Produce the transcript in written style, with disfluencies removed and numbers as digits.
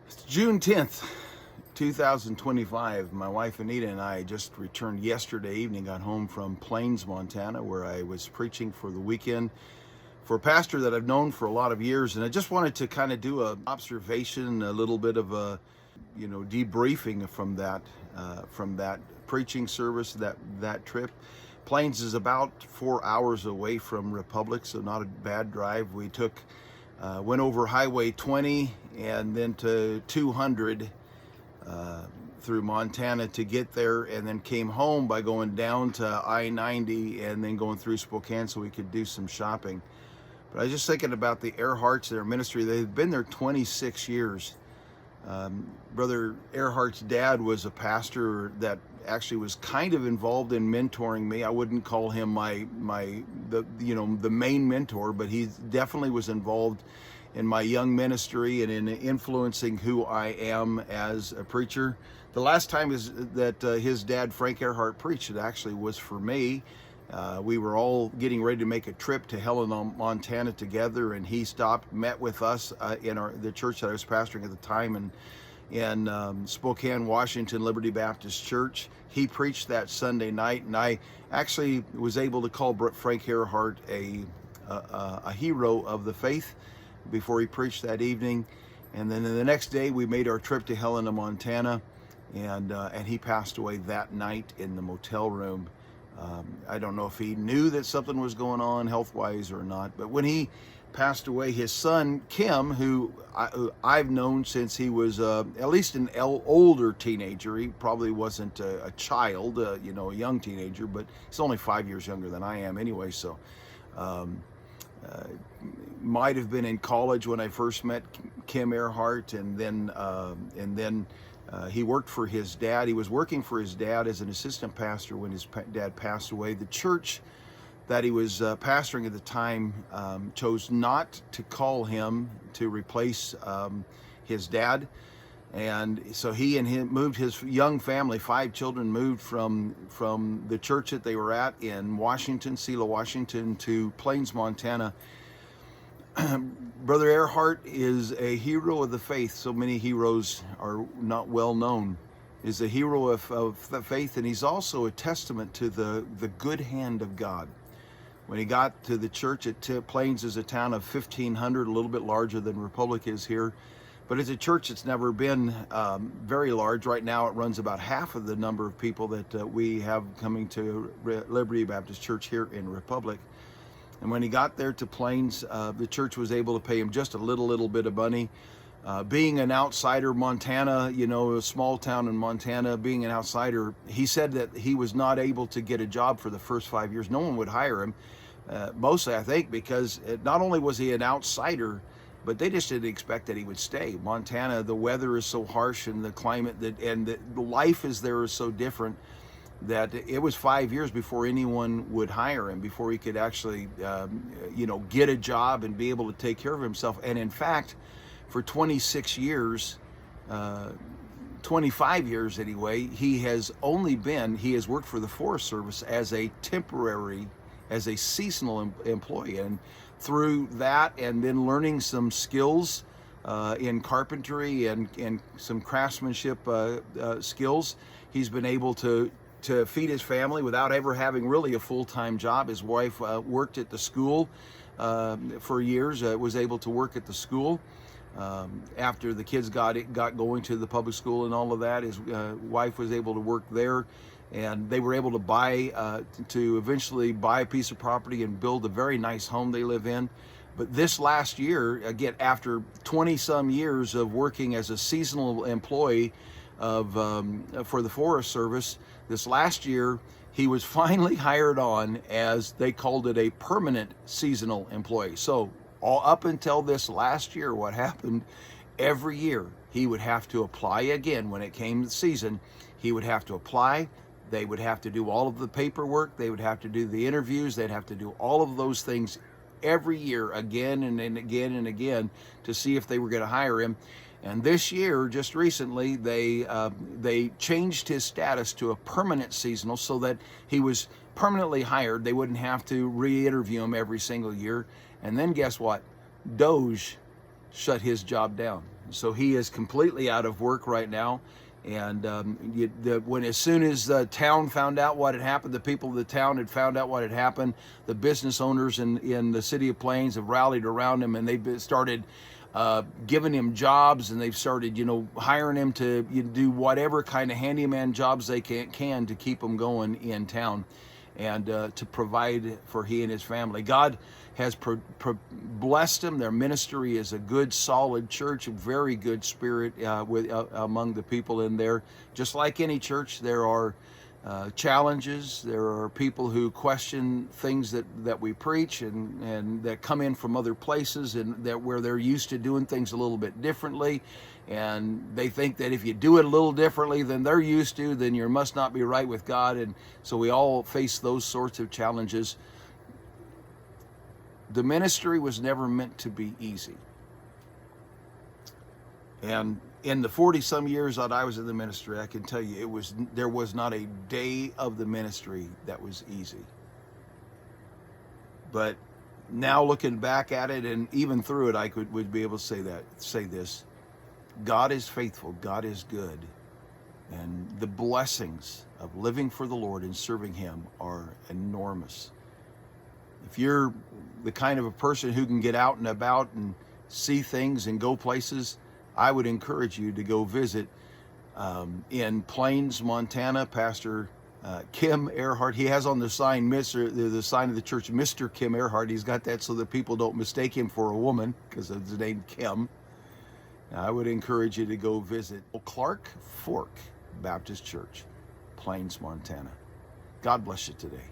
It's June 10th, 2025. My wife Anita and I just returned yesterday evening, got home from Plains, Montana, where I was preaching for the weekend for a pastor that I've known for a lot of years. And I just wanted to kind of do an observation, a little bit of a, debriefing from that preaching service, that trip. Plains is about 4 hours away from Republic, so not a bad drive. We went over Highway 20 and then to 200 through Montana to get there, and then came home by going down to I-90 and then going through Spokane so we could do some shopping. But I was just thinking about the Earharts, their ministry. They've been there 26 years. Brother Earhart's dad was a pastor that actually was kind of involved in mentoring me. I wouldn't call him the main mentor, but he definitely was involved in my young ministry and in influencing who I am as a preacher. The last time that his dad, Frank Earhart, preached, it actually was for me. We were all getting ready to make a trip to Helena, Montana together, and he stopped, met with us in the church that I was pastoring at the time in Spokane, Washington, Liberty Baptist Church. He preached that Sunday night, and I actually was able to call Frank Earhart a hero of the faith before he preached that evening. And then the next day we made our trip to Helena, Montana, and he passed away that night in the motel room. I don't know if he knew that something was going on health-wise or not, but when he passed away, his son, Kim, who I've known since he was at least an older teenager. He probably wasn't a child, a young teenager, but he's only 5 years younger than I am anyway, so might have been in college when I first met Kim Earhart, and then he worked for his dad. He was working for his dad as an assistant pastor when his dad passed away. The church that he was pastoring at the time chose not to call him to replace his dad. And so he moved his young family, 5 children, moved from the church that they were at in Washington, Selah, Washington, to Plains, Montana. Brother Earhart is a hero of the faith. So many heroes are not well known. He's a hero of the faith, and he's also a testament to the good hand of God. When he got to the church at Plains, is a town of 1,500, a little bit larger than Republic is here. But it's a church that's never been very large. Right now it runs about half of the number of people that we have coming to Liberty Baptist Church here in Republic. And when he got there to Plains, the church was able to pay him just a little bit of money. Being an outsider, Montana, a small town in Montana, being an outsider, he said that he was not able to get a job for the first 5 years. No one would hire him, mostly I think because not only was he an outsider, but they just didn't expect that he would stay. Montana, the weather is so harsh, and the climate and the life there is so different, that it was 5 years before anyone would hire him, before he could actually, get a job and be able to take care of himself. And in fact, for 26 years, 25 years anyway, he has worked for the Forest Service as a seasonal employee. And through that, and then learning some skills in carpentry and some craftsmanship skills, he's been able to feed his family without ever having really a full-time job. His wife worked at the school for years, was able to work at the school. After the kids got going to the public school and all of that, his wife was able to work there, and they were able to eventually buy a piece of property and build a very nice home they live in. But this last year, again, after 20-some years of working as a seasonal employee for the Forest Service, this last year he was finally hired on as, they called it, a permanent seasonal employee. So all up until this last year, what happened, every year he would have to apply again. When it came to the season, he would have to apply. They would have to do all of the paperwork. They would have to do the interviews. They'd have to do all of those things every year, again and again and again, to see if they were going to hire him. And this year, just recently, they changed his status to a permanent seasonal, so that he was permanently hired. They wouldn't have to re-interview him every single year. And then guess what? Doge shut his job down. So he is completely out of work right now. And as soon as the town found out what had happened, the people of the town had found out what had happened, the business owners in the city of Plains have rallied around him, and they've started giving him jobs, and they've started, hiring him to do whatever kind of handyman jobs they can to keep him going in town, and to provide for he and his family. God has blessed them. Their ministry is a good, solid church, a very good spirit among the people in there. Just like any church, there are challenges. There are people who question things that we preach, and that come in from other places, and that where they're used to doing things a little bit differently, and they think that if you do it a little differently than they're used to, then you must not be right with God. And so we all face those sorts of challenges. The ministry was never meant to be easy. And in the 40-some years that I was in the ministry, I can tell you there was not a day of the ministry that was easy. But now looking back at it, and even through it, would be able to say this: God is faithful, God is good, and the blessings of living for the Lord and serving Him are enormous. If you're the kind of a person who can get out and about and see things and go places, I would encourage you to go visit in Plains, Montana, Pastor Kim Earhart. He has on the sign, the sign of the church, Mr. Kim Earhart. He's got that so that people don't mistake him for a woman because of the name Kim. I would encourage you to go visit Clark Fork Baptist Church, Plains, Montana. God bless you today.